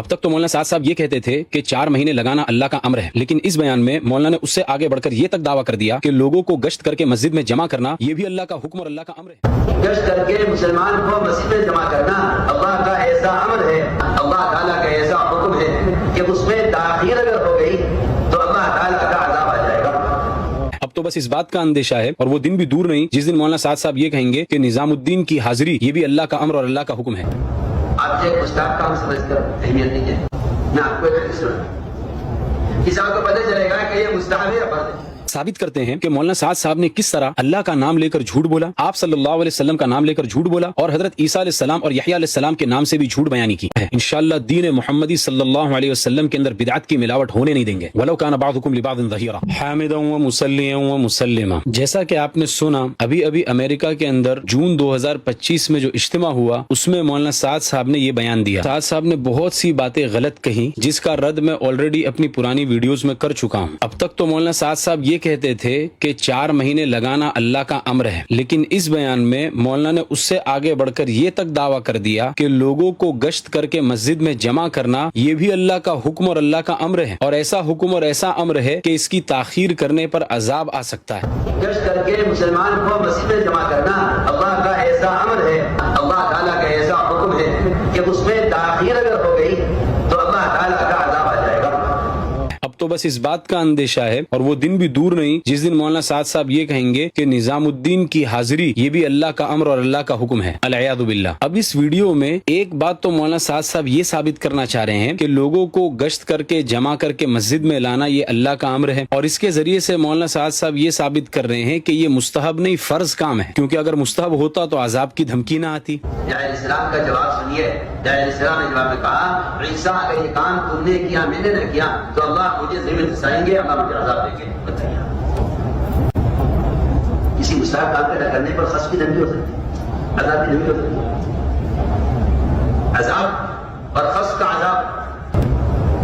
تک تو مولانا سعد صاحب یہ کہتے تھے کہ 4 مہینے لگانا اللہ کا امر ہے، لیکن اس بیان میں مولانا نے اس سے آگے بڑھ کر یہ تک دعویٰ کر دیا کہ لوگوں کو گشت کر کے مسجد میں جمع کرنا یہ بھی اللہ کا حکم اور اللہ کا امر ہے۔ گشت کر کے مسلمان کو مسجد میں جمع کرنا اللہ کا ایسا امر ہے، اللہ تعالیٰ کا ایسا حکم ہے کہ اس میں تاخیر اگر ہو گئی تو اللہ تعالیٰ کا عذاب آ جائے گا۔ اب تو بس اس بات کا اندیشہ ہے اور وہ دن بھی دور نہیں جس دن مولانا سعد صاحب یہ کہیں گے کہ نظام الدین کی حاضری یہ بھی اللہ کا امر اور اللہ کا حکم ہے۔ آپ ایک استاد کام سمجھ کر اہمیت نہیں ہے، میں آپ کو ایک حدیث سنا، کسی کو پتہ چلے گا کہ یہ مستحب ہے یا فرض ہے۔ ثابت کرتے ہیں کہ مولانا سعد صاحب نے کس طرح اللہ کا نام لے کر جھوٹ بولا، آپ صلی اللہ علیہ وسلم کا نام لے کر جھوٹ بولا اور حضرت عیسیٰ علیہ السلام اور یحییٰ علیہ السلام کے نام سے بھی جھوٹ بیانی کی ہے۔ انشاءاللہ دین محمدی صلی اللہ علیہ وسلم کے اندر بدعت کی ملاوٹ ہونے نہیں دیں گے۔ وَلَوْ كَانَ بَعْضُكُمْ لِبَعْضٍ ظَهِيرًا حَامِدًا وَمُصَلِّيًا وَمُسَلِّمًا۔ جیسا کہ آپ نے سنا ابھی امریکہ کے اندر جون 2025 میں جو اجتماع ہوا اس میں مولانا سعد صاحب نے یہ بیان دیا۔ سعد صاحب نے بہت سی باتیں غلط کہیں جس کا رد میں آلریڈی اپنی پرانی ویڈیوز میں کر چکا ہوں۔ اب تک تو مولانا سعد صاحب یہ کہتے تھے کہ 4 مہینے لگانا اللہ کا امر ہے، لیکن اس بیان میں مولانا نے اس سے آگے بڑھ کر یہ تک دعویٰ کر دیا کہ لوگوں کو گشت کر کے مسجد میں جمع کرنا یہ بھی اللہ کا حکم اور اللہ کا امر ہے، اور ایسا حکم اور ایسا امر ہے کہ اس کی تاخیر کرنے پر عذاب آ سکتا ہے۔ گشت کر کے مسلمان کو مسجد میں جمع کرنا اللہ کا ایسا امر ہے، اللہ تعالیٰ کا ایسا حکم ہے کہ اس میں تاخیر اگر ہو گئی تو اللہ تعالیٰ کا عذاب آ جائے گا۔ اب تو بس اس بات کا اندیشہ ہے اور وہ دن بھی دور نہیں جس دن مولانا سعد صاحب یہ کہیں گے کہ نظام الدین کی حاضری یہ بھی اللہ کا امر اور اللہ کا حکم ہے، العیاذ باللہ۔ اب اس ویڈیو میں ایک بات تو مولانا سعد صاحب یہ ثابت کرنا چاہ رہے ہیں کہ لوگوں کو گشت کر کے جمع کر کے مسجد میں لانا یہ اللہ کا امر ہے، اور اس کے ذریعے سے مولانا سعد صاحب یہ ثابت کر رہے ہیں کہ یہ مستحب نہیں فرض کام ہے، کیونکہ اگر مستحب ہوتا تو عذاب کی دھمکی نہ آتی۔ علیہ السلام کا جواب سنیے، علیہ السلام نے جواب میں کہا عیسیٰ اگر یہ کام تم نے کیا میں نے نہ کیا تو اللہ مجھے ذمہ دسائیں گے، اللہ مجھے عذاب دیں گے۔ بتائیے کسی مستحب کام کے نہ کرنے پر خصم کی دھمکی ہو سکتی ہے، عذاب کی دھمکی ہو سکتی ہے۔ عذاب اور خصم کا عذاب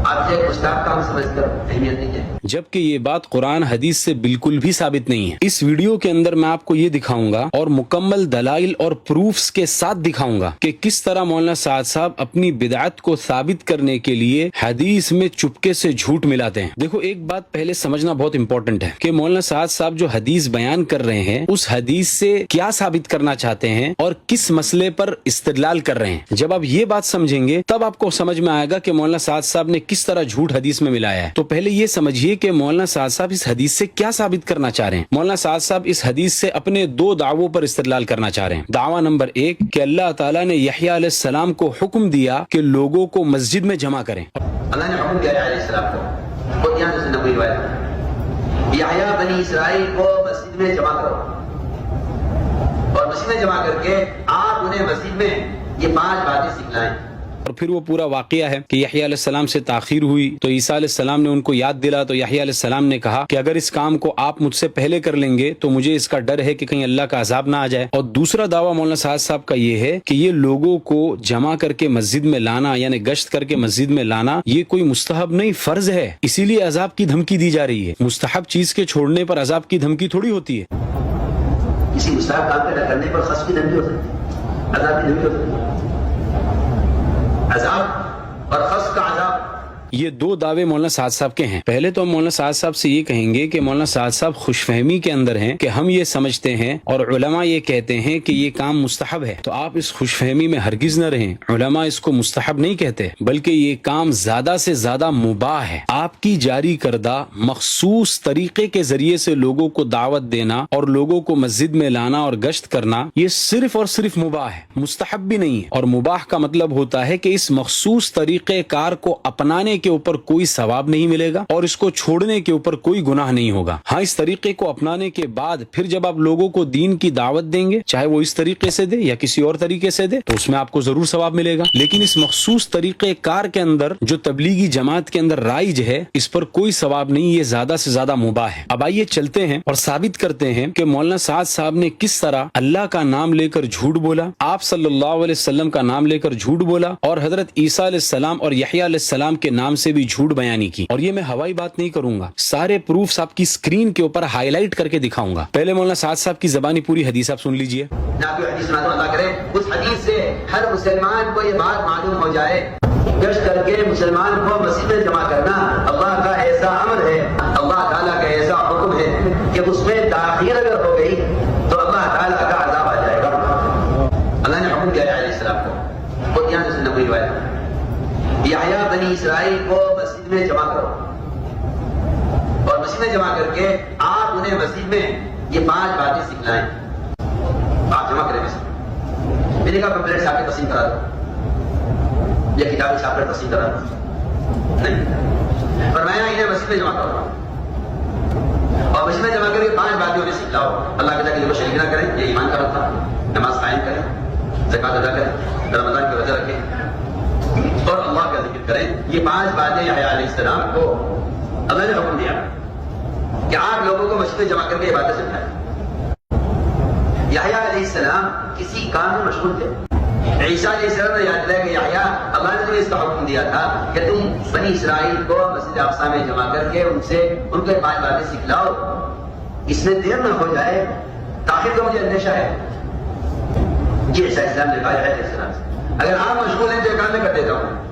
آپ ایک مستحب کام سمجھ کر اہمیت نہیں ہے، جبکہ یہ بات قرآن حدیث سے بالکل بھی ثابت نہیں ہے۔ اس ویڈیو کے اندر میں آپ کو یہ دکھاؤں گا اور مکمل دلائل اور پروفز کے ساتھ دکھاؤں گا کہ کس طرح مولانا سعد صاحب اپنی بدعت کو ثابت کرنے کے لیے حدیث میں چپکے سے جھوٹ ملاتے ہیں۔ دیکھو ایک بات پہلے سمجھنا بہت امپورٹنٹ ہے کہ مولانا سعد صاحب جو حدیث بیان کر رہے ہیں اس حدیث سے کیا ثابت کرنا چاہتے ہیں اور کس مسئلے پر استدلال کر رہے ہیں۔ جب آپ یہ بات سمجھیں گے تب آپ کو سمجھ میں آئے گا کہ مولانا سعد صاحب نے کس طرح جھوٹ حدیث میں ملایا ہے۔ تو پہلے یہ سمجھیے کہ مولانا سعد صاحب اس حدیث سے کیا ثابت کرنا چاہ رہے ہیں۔ مولانا سعد صاحب اس حدیث سے اپنے 2 دعووں پر استدلال کرنا چاہ رہے ہیں۔ دعویٰ نمبر 1 کہ اللہ تعالیٰ نے یحییٰ علیہ السلام کو حکم دیا کہ لوگوں کو مسجد میں جمع کریں۔ اللہ نے حکم دیا علیہ السلام کو، خود یہاں سے نبوی روایت ہے، یحییٰ بنی اسرائیل کو مسجد میں جمع کرو، اور مسجد میں جمع کر کے آپ انہیں مسجد میں یہ 5 باتیں سکھلائیں۔ اور پھر وہ پورا واقعہ ہے کہ یحییٰ علیہ السلام سے تاخیر ہوئی تو عیسیٰ علیہ السلام نے ان کو یاد دلا تو یحییٰ علیہ السلام نے کہا کہ اگر اس کام کو آپ مجھ سے پہلے کر لیں گے تو مجھے اس کا ڈر ہے کہ کہیں اللہ کا عذاب نہ آ جائے۔ اور دوسرا دعویٰ مولانا سعد صاحب کا یہ ہے کہ یہ لوگوں کو جمع کر کے مسجد میں لانا یعنی گشت کر کے مسجد میں لانا یہ کوئی مستحب نہیں فرض ہے، اسی لیے عذاب کی دھمکی دی جا رہی ہے۔ مستحب چیز کے چھوڑنے پر عذاب کی دھمکی تھوڑی ہوتی ہے۔ کسی مستحب کام کے نہ کرنے پر خصم کی دھمکی ہو سکتی ہے، عذاب کی دھمکی ہو سکتی ہے۔ عذاب اور خصم کا عذاب یہ 2 دعوے مولانا سعد صاحب کے ہیں۔ پہلے تو ہم مولانا سعد صاحب سے یہ کہیں گے کہ مولانا سعد صاحب خوش فہمی کے اندر ہیں کہ ہم یہ سمجھتے ہیں اور علماء یہ کہتے ہیں کہ یہ کام مستحب ہے، تو آپ اس خوش فہمی میں ہرگز نہ رہیں۔ علماء اس کو مستحب نہیں کہتے بلکہ یہ کام زیادہ سے زیادہ مباح ہے۔ آپ کی جاری کردہ مخصوص طریقے کے ذریعے سے لوگوں کو دعوت دینا اور لوگوں کو مسجد میں لانا اور گشت کرنا یہ صرف اور صرف مباح ہے، مستحب بھی نہیں ہے۔ اور مباح کا مطلب ہوتا ہے کہ اس مخصوص طریقہ کار کو اپنانے کے اوپر کوئی ثواب نہیں ملے گا اور اس کو چھوڑنے کے اوپر کوئی گناہ نہیں ہوگا۔ ہاں اس طریقے کو اپنانے کے بعد پھر جب آپ لوگوں کو دین کی دعوت دیں گے چاہے وہ اس طریقے سے دے یا کسی اور طریقے سے دے تو اس میں آپ کو ضرور ثواب ملے گا، لیکن اس مخصوص طریقہ کار کے اندر جو تبلیغی جماعت کے اندر رائج ہے اس پر کوئی ثواب نہیں، یہ زیادہ سے زیادہ مباح ہے۔ اب آئیے چلتے ہیں اور ثابت کرتے ہیں کہ مولانا سعد صاحب نے کس طرح اللہ کا نام لے کر جھوٹ بولا، آپ صلی اللہ علیہ وسلم کا نام لے کر جھوٹ بولا اور حضرت عیسیٰ علیہ السلام اور یحییٰ علیہ السلام کے نام سے بھی جھوٹ بیانی کی۔ اور یہ میں ہوائی بات نہیں کروں گا، سارے پروفز آپ کی سکرین کے اوپر ہائی لائٹ کر کے دکھاؤں گا۔ پہلے مولانا سعد صاحب کی زبانی پوری حدیث آپ سن لیجئے۔ نہ کوئی حدیث سنا تو اللہ کرے اس حدیث سے ہر مسلمان کو یہ بات معلوم ہو جائے گشت کر کے مسلمان کو مسجد میں جمع کرنا اللہ کا ایسا امر ہے، اللہ تعالیٰ کا ایسا حکم ہے کہ اس میں تاخیر اگر ہو گئی تو اللہ تعالیٰ کا عذاب آ جائے گا۔ اللہ نے حکم دیا علیہ السلام کو، خود یہاں سے نبوی روایت ہے، یحییٰ بنی اسرائیل کو مسجد میں جمع کرو، اور مسجد میں جمع کر کے آپ انہیں مسجد میں یہ 5 باتیں سکھلائیں۔ آپ جمع کریں مسجد میں نے کہا پمفلیٹ چھاپ کے تقسیم کرا دو یا کتابیں چھاپ کر تقسیم کرا دو، نہیں، فرمایا انہیں مسجد میں جمع کرو اور مسجد میں جمع کر کے 5 باتیں انہیں سکھلاؤ۔ اللہ کہتا ہے کہ وہ شریک نہ کریں، یہ ایمان کا رکھتا، نماز قائم کریں، زکوٰۃ ادا کریں، رمضان کی روزہ رکھیں اور اللہ کا ذکر کریں۔ یہ 5 باتیں یحییٰ علیہ السلام کو اللہ نے حکم دیا کہ آپ لوگوں کو مسجد میں جمع کر کے یہ باتیں سکھائیں۔ یحییٰ علیہ السلام کسی کام میں مشغول تھے۔ عیسیٰ علیہ السلام نے یاد دلایا کہ یحییٰ، اللہ نے تمہیں اس کا حکم دیا تھا کہ تم بنی اسرائیل کو مسجد اقصیٰ میں جمع کر کے ان کو 5 باتیں سکھلاؤ، اس میں دیر نہ ہو جائے، تاخیر کا مجھے اندیشہ ہے۔ یہ عیسیٰ علیہ السلام نے کہا یحییٰ علیہ السلام سے، اگر آپ مشغول ہیں تو یہ کام میں کر دیتا ہوں۔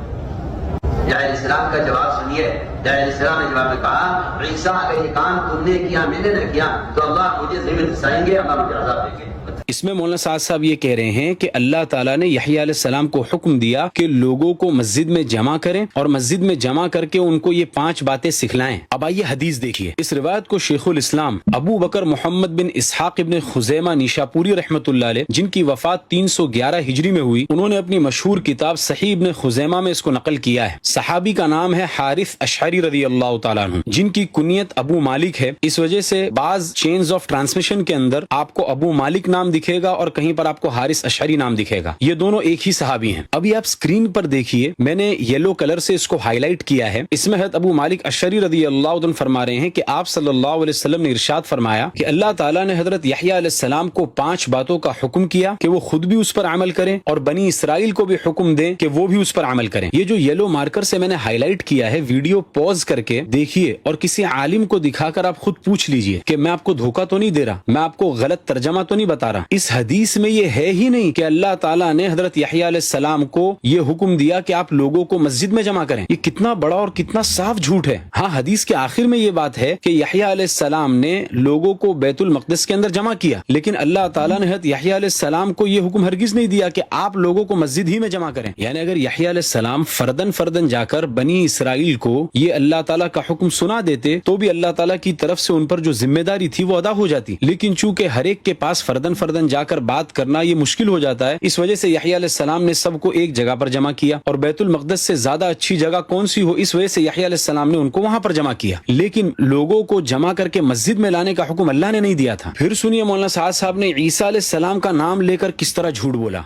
یحییٰ علیہ السلام کا جواب سنیے۔ یحییٰ علیہ السلام نے جواب میں کہا، عیسیٰ اگر یہ کام تم نے کیا میں نے نہ کیا تو اللہ مجھے ذمہ دسائیں گے، اللہ مجھے عذاب دیں گے۔ اس میں مولانا سعد صاحب یہ کہہ رہے ہیں کہ اللہ تعالیٰ نے یحییٰ علیہ السلام کو حکم دیا کہ لوگوں کو مسجد میں جمع کریں اور مسجد میں جمع کر کے ان کو یہ 5 باتیں سکھلائیں۔ اب آئیے حدیث دیکھیے۔ اس روایت کو شیخ الاسلام ابو بکر محمد بن اسحاق ابن خزیمہ نیشاپوری رحمۃ اللہ علیہ، جن کی وفات 311 ہجری میں ہوئی، انہوں نے اپنی مشہور کتاب صحیح ابن خزیمہ میں اس کو نقل کیا ہے۔ صحابی کا نام ہے حارث اشعری رضی اللہ تعالیٰ عنہ، جن کی کنیت ابو مالک ہے۔ اس وجہ سے بعض چینز آف ٹرانسمیشن کے اندر آپ کو ابو مالک نام دکھے گا اور کہیں پر آپ کو حارث اشعری نام دکھے گا، یہ دونوں ایک ہی صحابی ہیں۔ ابھی آپ سکرین پر دیکھیے، میں نے یلو کلر سے اس کو ہائی لائٹ کیا ہے۔ اس میں حضرت ابو مالک اشعری رضی اللہ عنہ فرما رہے ہیں کہ آپ صلی اللہ علیہ وسلم نے ارشاد فرمایا کہ اللہ تعالیٰ نے حضرت یحییٰ علیہ السلام کو 5 باتوں کا حکم کیا کہ وہ خود بھی اس پر عمل کریں اور بنی اسرائیل کو بھی حکم دیں کہ وہ بھی اس پر عمل کریں۔ یہ جو یلو مارکر سے میں نے ہائی لائٹ کیا ہے، ویڈیو پوز کر کے دیکھیے اور کسی عالم کو دکھا کر آپ خود پوچھ لیجئے کہ میں آپ کو دھوکہ تو نہیں دے رہا، میں آپ کو غلط ترجمہ تو نہیں بتا رہا۔ اس حدیث میں یہ ہے ہی نہیں کہ اللہ تعالیٰ نے حضرت یحییٰ علیہ السلام کو یہ حکم دیا کہ آپ لوگوں کو مسجد میں جمع کریں۔ یہ کتنا بڑا اور کتنا صاف جھوٹ ہے۔ ہاں، حدیث کے آخر میں یہ بات ہے کہ یحییٰ علیہ السلام نے لوگوں کو بیت المقدس کے اندر جمع کیا، لیکن اللہ تعالیٰ نے حضرت یحییٰ علیہ السلام کو یہ حکم ہرگز نہیں دیا کہ آپ لوگوں کو مسجد ہی میں جمع کریں۔ یعنی اگر یحییٰ علیہ السلام فردن جا کر بنی اسرائیل کو یہ اللہ تعالیٰ کا حکم سنا دیتے تو بھی اللہ تعالیٰ کی طرف سے ان پر جو ذمہ داری تھی وہ ادا ہو جاتی، لیکن چونکہ ہر ایک کے پاس فردن جا کر بات کرنا یہ مشکل ہو جاتا ہے، اس وجہ سے یحییٰ علیہ السلام نے سب کو ایک جگہ پر جمع کیا، اور بیت المقدس سے زیادہ اچھی جگہ کون سی ہو، اس وجہ سے یحییٰ علیہ السلام نے ان کو وہاں پر جمع کیا، لیکن لوگوں کو جمع کر کے مسجد میں لانے کا حکم اللہ نے نہیں دیا تھا۔ پھر سنیے مولانا سعد صاحب نے عیسیٰ علیہ السلام کا نام لے کر کس طرح جھوٹ بولا۔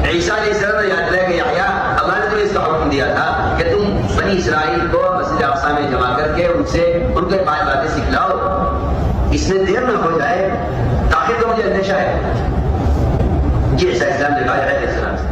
عیسیٰ علیہ السلام نے یاد دلایا کہ یحییٰ، اللہ نے تمہیں اس کا حکم دیا تھا کہ تم بنی اسرائیل کو مسجد اقصیٰ میں جمع کر کے ان کو 5 باتیں سکھلاؤ، اس میں دیر نہ ہو جائے، تاخیر کا مجھے اندیشہ ہے۔ یہ عیسیٰ علیہ السلام نے کہا یحییٰ علیہ السلام سے۔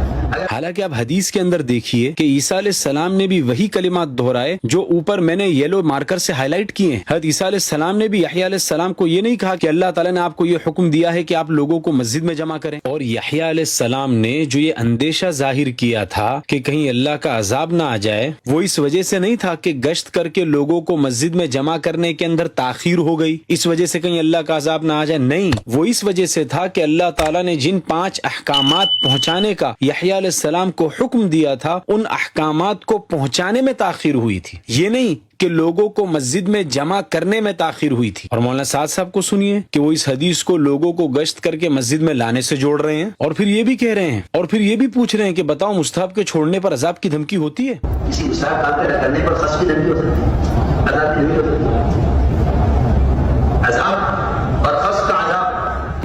حالانکہ آپ حدیث کے اندر دیکھیے کہ عیسیٰ علیہ السلام نے بھی وہی کلمات دہرائے جو اوپر میں نے یلو مارکر سے ہائی لائٹ کیے ہیں۔ حضرت عیسیٰ علیہ السلام نے بھی یحییٰ علیہ السلام کو یہ نہیں کہا کہ اللہ تعالیٰ نے آپ کو یہ حکم دیا ہے کہ آپ لوگوں کو مسجد میں جمع کریں، اور یحییٰ علیہ السلام نے جو یہ اندیشہ ظاہر کیا تھا کہ کہیں اللہ کا عذاب نہ آ جائے، وہ اس وجہ سے نہیں تھا کہ گشت کر کے لوگوں کو مسجد میں جمع کرنے کے اندر تاخیر ہو گئی، اس وجہ سے کہیں اللہ کا عذاب نہ آ جائے، نہیں، وہ اس وجہ سے تھا کہ اللہ تعالیٰ نے جن 5 احکامات پہنچانے کا یحییٰ علیہ السلام کو حکم دیا تھا، ان احکامات کو پہنچانے میں تاخیر ہوئی تھی، یہ نہیں کہ لوگوں کو مسجد میں جمع کرنے میں تاخیر ہوئی تھی۔ اور مولانا سعد صاحب کو سنیے کہ وہ اس حدیث کو لوگوں کو گشت کر کے مسجد میں لانے سے جوڑ رہے ہیں، اور پھر یہ بھی کہہ رہے ہیں اور پھر یہ بھی پوچھ رہے ہیں کہ بتاؤ مستحب کے چھوڑنے پر عذاب کی دھمکی ہوتی ہے؟ کسی مستحب کام کے کرنے پر خصم کی دھمکی ہو سکتی ہے، عذاب کی دھمکی ہو سکتی ہے۔ عذاب اور خصم کا عذاب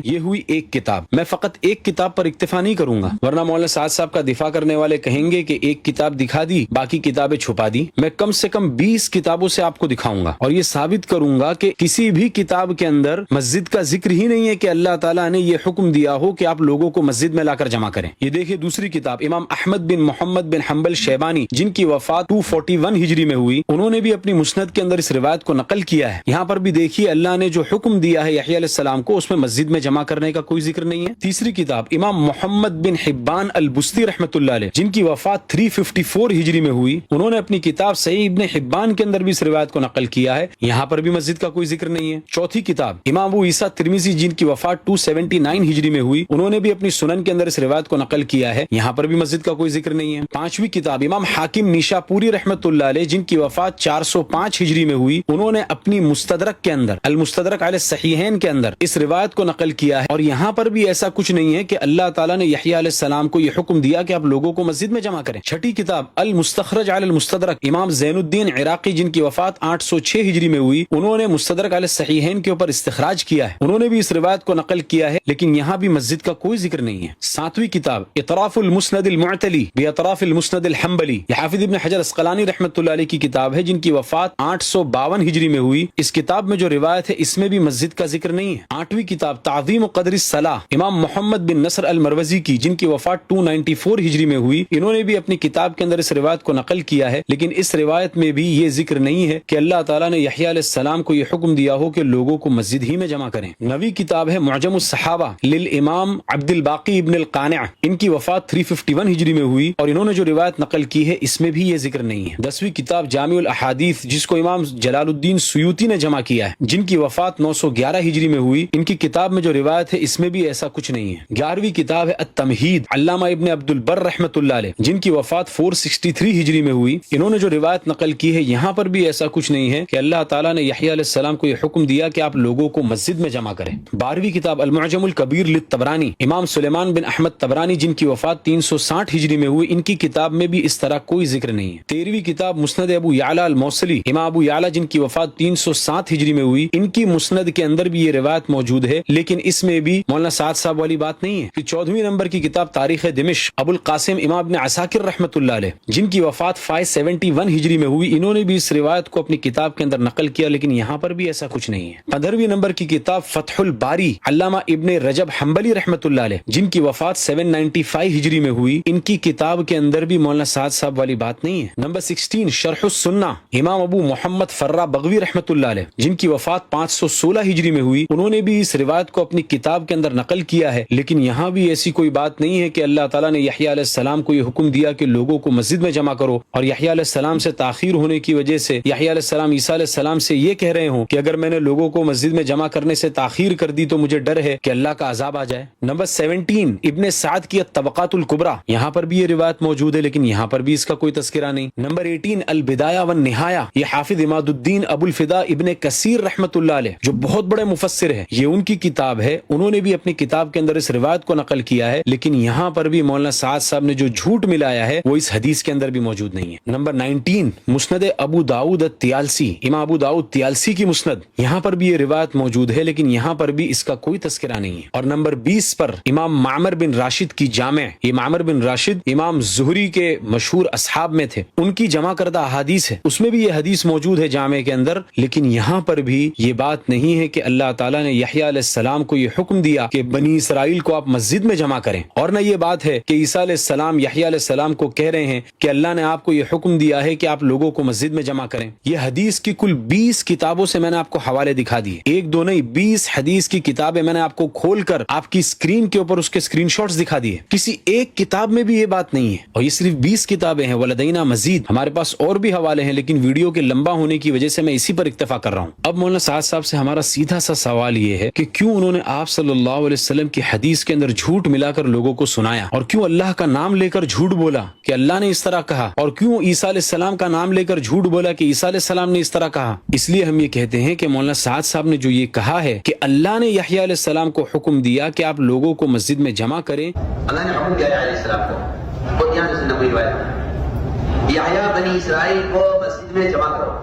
یہ ہوئی ایک کتاب۔ میں فقط ایک کتاب پر اکتفا نہیں کروں گا، ورنہ مولانا سعد صاحب کا دفاع کرنے والے کہیں گے کہ ایک کتاب دکھا دی، باقی کتابیں چھپا دی۔ میں کم سے کم 20 کتابوں سے آپ کو دکھاؤں گا اور یہ ثابت کروں گا کہ کسی بھی کتاب کے اندر مسجد کا ذکر ہی نہیں ہے کہ اللہ تعالیٰ نے یہ حکم دیا ہو کہ آپ لوگوں کو مسجد میں لا کر جمع کریں۔ یہ دیکھیے دوسری کتاب، امام احمد بن محمد بن حنبل شیبانی، جن کی وفات 241 ہجری میں ہوئی، انہوں نے بھی اپنی مسند کے اندر اس روایت کو نقل کیا ہے۔ یہاں پر بھی دیکھیے اللہ نے جو حکم دیا ہے یحییٰ علیہ السلام کو، اس میں مسجد میں جمع جمع کرنے کا کوئی ذکر نہیں ہے۔ تیسری کتاب امام محمد بن حبان البستی رحمۃ اللہ علیہ، جن کی وفات 354 ہجری میں ہوئی، انہوں نے اپنی کتاب صحیح ابن حبان کے اندر بھی اس روایت کو نقل کیا ہے، یہاں پر بھی مسجد کا کوئی ذکر نہیں ہے۔ چوتھی کتاب امام ابو عیسیٰ ترمذی، جن کی وفات 279 ہجری میں ہوئی، انہوں نے بھی اپنی سنن کے اندر اس روایت کو نقل کیا ہے، یہاں پر بھی مسجد کا کوئی ذکر نہیں ہے۔ پانچویں کتاب امام حاکم نیشاپوری رحمۃ اللہ علیہ، جن کی وفات 405 ہجری میں ہوئی، انہوں نے اپنی مستدرک کے اندر المستدرک علی الصحیحین کے اندر اس روایت کو نقل کیا ہے، اور یہاں پر بھی ایسا کچھ نہیں ہے کہ اللہ تعالیٰ نے یحییٰ علیہ السلام کو یہ حکم دیا کہ آپ لوگوں کو مسجد میں جمع کریں۔ چھٹی کتاب المستخرج علی المستدرک امام زین الدین عراقی، جن کی وفات 806 ہجری میں ہوئی، انہوں نے مستدرک علی الصحیحین کے اوپر استخراج کیا ہے، انہوں نے بھی اس روایت کو نقل کیا ہے، لیکن یہاں بھی مسجد کا کوئی ذکر نہیں ہے۔ ساتویں کتاب اطراف المسند المعتلی باطراف المسند الحنبلی، یہ حافظ ابن حجر اسقلانی رحمۃ اللہ علیہ کی کتاب ہے، جن کی وفات 852 ہجری میں ہوئی، اس کتاب میں جو روایت ہے اس میں بھی مسجد کا ذکر نہیں ہے۔ آٹھویں کتاب تعظیم قدر الصلاح امام محمد بن نصر المروزی کی، جن کی وفات 294 ہجری میں ہوئی، انہوں نے بھی اپنی کتاب کے اندر اس روایت کو نقل کیا ہے، لیکن اس روایت میں بھی یہ ذکر نہیں ہے کہ اللہ تعالیٰ نے یحییٰ علیہ السلام کو یہ حکم دیا ہو کہ لوگوں کو مسجد ہی میں جمع کریں۔ نویں کتاب ہے معجم الصحابہ للامام عبد الباقی ابن القانع، ان کی وفات 351 ہجری میں ہوئی، اور انہوں نے جو روایت نقل کی ہے اس میں بھی یہ ذکر نہیں ہے۔ 10ویں کتاب جامع الاحادیث، جس کو امام جلال الدین سیوطی نے جمع کیا ہے، جن کی وفات 911 ہجری میں ہوئی، ان کی کتاب میں جو روایت ہے اس میں بھی ایسا کچھ نہیں ہے۔ 11ویں کتاب ہے التمہید علامہ ابن عبد البر رحمۃ اللہ علیہ، جن کی وفات 463 ہجری میں ہوئی، انہوں نے جو روایت نقل کی ہے یہاں پر بھی ایسا کچھ نہیں ہے کہ اللہ تعالیٰ نے یحییٰ علیہ السلام کو یہ حکم دیا کہ آپ لوگوں کو مسجد میں جمع کریں۔ 12ویں کتاب المعجم الکبیر للطبرانی امام سلیمان بن احمد طبرانی، جن کی وفات 360 ہجری میں ہوئی، ان کی کتاب میں بھی اس طرح کوئی ذکر نہیں ہے۔ 13ویں کتاب مسند ابو یعلا الموصلی امام ابو یعلا، جن کی وفات 307 ہجری میں ہوئی، ان کی مسند کے اندر بھی یہ روایت موجود ہے، لیکن اس میں بھی مولانا سعد صاحب والی بات نہیں ہے۔ پھر 14ویں نمبر کی کتاب تاریخ دمشق ابو القاسم امام ابن عساکر رحمۃ اللہ علیہ، جن کی وفات 571 ہجری میں ہوئی، انہوں نے بھی اس روایت کو اپنی کتاب کے اندر نقل کیا، لیکن یہاں پر بھی ایسا کچھ نہیں ہے۔ 15ویں نمبر کی کتاب فتح الباری علامہ ابن رجب حنبلی رحمۃ اللہ علیہ، جن کی وفات 795 ہجری میں ہوئی، ان کی کتاب کے اندر بھی مولانا سعد صاحب والی بات نہیں ہے۔ نمبر 16 شرح السنہ امام ابو محمد فرہ بغوی رحمۃ اللہ علیہ، جن کی وفات 516 ہجری میں ہوئی، انہوں نے بھی اس روایت کو اپنی کتاب کے اندر نقل کیا ہے، لیکن یہاں بھی ایسی کوئی بات نہیں ہے کہ اللہ تعالیٰ نے یحییٰ علیہ السلام کو یہ حکم دیا کہ لوگوں کو مسجد میں جمع کرو، اور یحییٰ علیہ السلام سے تاخیر ہونے کی وجہ سے یحییٰ علیہ السلام عیسیٰ علیہ السلام سے یہ کہہ رہے ہوں کہ اگر میں نے لوگوں کو مسجد میں جمع کرنے سے تاخیر کر دی تو مجھے ڈر ہے کہ اللہ کا عذاب آ جائے۔ نمبر 17 ابن سعد کی الطبقات الکبریٰ، یہاں پر بھی یہ روایت موجود ہے، لیکن یہاں پر بھی اس کا کوئی تذکرہ نہیں۔ نمبر 18 البدایہ والنہایہ، یہ حافظ عماد الدین ابو الفدا ابن کثیر رحمۃ اللہ علیہ، جو بہت بڑے مفسر ہے، یہ ان کی کتاب ہے، انہوں نے بھی اپنی کتاب کے اندر اس روایت کو نقل کیا ہے، لیکن یہاں پر بھی مولانا سعد صاحب نے جو جھوٹ ملایا ہے وہ اس حدیث کے اندر بھی موجود نہیں ہے۔ نمبر 19 مسند ابو داؤد الطیالسی امام ابو داؤد طیالسی کی مسند، یہاں پر بھی یہ روایت موجود ہے، لیکن یہاں پر بھی اس کا کوئی تذکرہ نہیں ہے۔ اور نمبر 20 پر امام معمر بن راشد کی جامع، یہ معمر بن راشد امام زہری کے مشہور اصحاب میں تھے، ان کی جمع کردہ احادیث ہے، اس میں بھی یہ حدیث موجود ہے جامع کے اندر، لیکن یہاں پر بھی یہ بات نہیں ہے کہ اللہ تعالیٰ نے یحییٰ علیہ السلام کو یہ حکم دیا کہ بنی اسرائیل کو آپ مسجد میں جمع کریں، اور نہ یہ بات ہے کہ عیسیٰ علیہ السلام یحییٰ علیہ السلام کو کہہ رہے ہیں کہ اللہ نے آپ کو یہ حکم دیا ہے کہ آپ لوگوں کو مسجد میں جمع کریں۔ یہ حدیث کی کل 20 کتابوں سے میں نے آپ کو حوالے دکھا دیے، ایک دو نہیں 20 حدیث کی کتابیں میں نے آپ کو کھول کر آپ کی اسکرین کے اوپر اس کے اسکرین شاٹس دکھا دیے، کسی ایک کتاب میں بھی یہ بات نہیں ہے، اور یہ صرف 20 کتابیں ہیں، ولدینا مزید، ہمارے پاس اور بھی حوالے ہیں، لیکن ویڈیو کے لمبا ہونے کی وجہ سے میں اسی پر اکتفا کر رہا ہوں۔ اب مولانا سعد صاحب سے ہمارا سیدھا سا سوال یہ ہے کہ کیوں انہوں نے آپ صلی اللہ علیہ وسلم کی حدیث کے اندر جھوٹ ملا کر لوگوں کو سنایا، اور کیوں اللہ کا نام لے کر جھوٹ بولا کہ اللہ نے اس طرح کہا، اور کیوں عیسیٰ علیہ السلام کا نام لے کر جھوٹ بولا کہ عیسیٰ علیہ السلام نے اس طرح کہا؟ اس لیے ہم یہ کہتے ہیں کہ مولانا سعد صاحب نے جو یہ کہا ہے کہ اللہ نے یحییٰ علیہ السلام کو حکم دیا کہ آپ لوگوں کو مسجد میں جمع کریں، اللہ نے حکم دیا علیہ السلام کو، خود یہاں سے نبوی روایت، یحییٰ بنی اسرائیل کو مسجد میں جمع کرو۔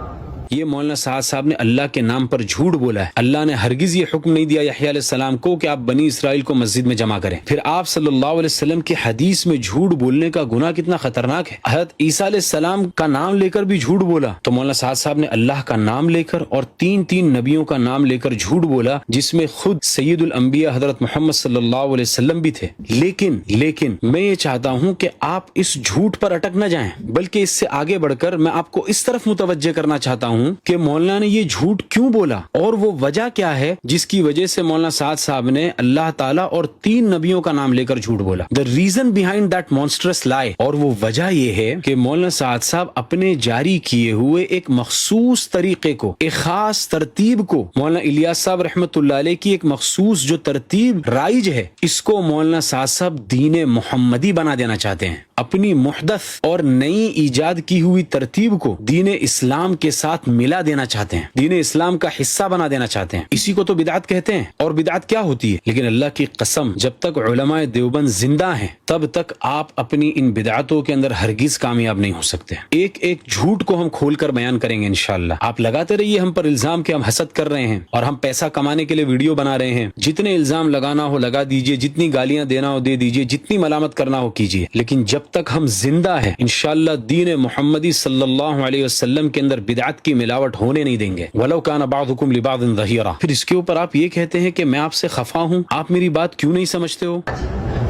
یہ مولانا سعد صاحب نے اللہ کے نام پر جھوٹ بولا ہے۔ اللہ نے ہرگز یہ حکم نہیں دیا یحییٰ علیہ السلام کو کہ آپ بنی اسرائیل کو مسجد میں جمع کریں۔ پھر آپ صلی اللہ علیہ وسلم کی حدیث میں جھوٹ بولنے کا گناہ کتنا خطرناک ہے۔ حضرت عیسیٰ علیہ السلام کا نام لے کر بھی جھوٹ بولا، تو مولانا سعد صاحب نے اللہ کا نام لے کر اور تین نبیوں کا نام لے کر جھوٹ بولا، جس میں خود سید الانبیاء حضرت محمد صلی اللہ علیہ وسلم بھی تھے۔ لیکن میں یہ چاہتا ہوں کہ آپ اس جھوٹ پر اٹک نہ جائیں، بلکہ اس سے آگے بڑھ کر میں آپ کو اس طرف متوجہ کرنا چاہتا ہوں ہوں کہ مولانا نے یہ جھوٹ کیوں بولا اور وہ وجہ کیا ہے جس کی وجہ سے مولانا سعد صاحب نے اللہ تعالیٰ اور 3 نبیوں کا نام لے کر جھوٹ بولا. دا ریزن بیہائنڈ دیٹ مانسٹرس لائی، اور وہ وجہ یہ ہے کہ مولانا سعد صاحب اپنے جاری کیے ہوئے ایک مخصوص طریقے کو، ایک خاص ترتیب کو، مولانا الیاس صاحب رحمت اللہ علیہ کی ایک مخصوص جو ترتیب رائج ہے، اس کو مولانا سعد صاحب دین محمدی بنا دینا چاہتے ہیں. اپنی محدث اور نئی ایجاد کی ہوئی ترتیب کو دین اسلام کے ساتھ ملا دینا چاہتے ہیں، دین اسلام کا حصہ بنا دینا چاہتے ہیں. اسی کو تو بدعت کہتے ہیں. اور بدعت کیا ہوتی ہے؟ لیکن اللہ کی قسم، جب تک علماء دیوبند زندہ ہیں تب تک آپ اپنی ان بدعتوں کے اندر ہرگز کامیاب نہیں ہو سکتے. ایک ایک جھوٹ کو ہم کھول کر بیان کریں گے انشاءاللہ. آپ لگاتے رہیے ہم پر الزام کہ ہم حسد کر رہے ہیں اور ہم پیسہ کمانے کے لیے ویڈیو بنا رہے ہیں. جتنے الزام لگانا ہو لگا دیجئے، جتنی گالیاں دینا ہو دے دیجئے، جتنی ملامت کرنا ہو کیجئے، لیکن جب تک ہم زندہ ہیں انشاءاللہ دین محمدی صلی اللہ علیہ وسلم کے اندر بدعت کی ملاوٹ ہونے نہیں دیں گے. وَلَوْ كَانَ بَعْضُكُمْ لِبَعْضٍ ظَهِيرًا. پھر اس کے اوپر آپ یہ کہتے ہیں کہ میں آپ سے خفا ہوں، آپ میری بات کیوں نہیں سمجھتے ہو؟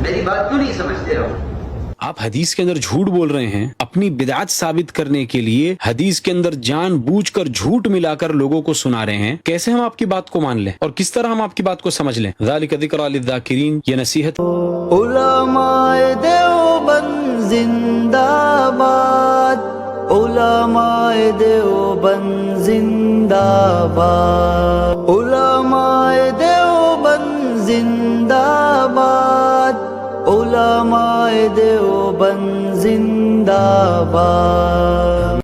میری بات کیوں نہیں سمجھتے ہو؟ آپ حدیث کے اندر جھوٹ بول رہے ہیں. اپنی بدعت ثابت کرنے کے لیے حدیث کے اندر جان بوجھ کر جھوٹ ملا کر لوگوں کو سنا رہے ہیں. کیسے ہم آپ کی بات کو مان لیں اور کس طرح ہم آپ کی بات کو سمجھ لیں؟ ذالک ذکریٰ للذاکرین، یہ نصیحت. علماء دیوبند زندہ باد، علماء دیوبند زندہ باد، علماء دیوبند زندہ باد، علماء دیوبند زندہ باد.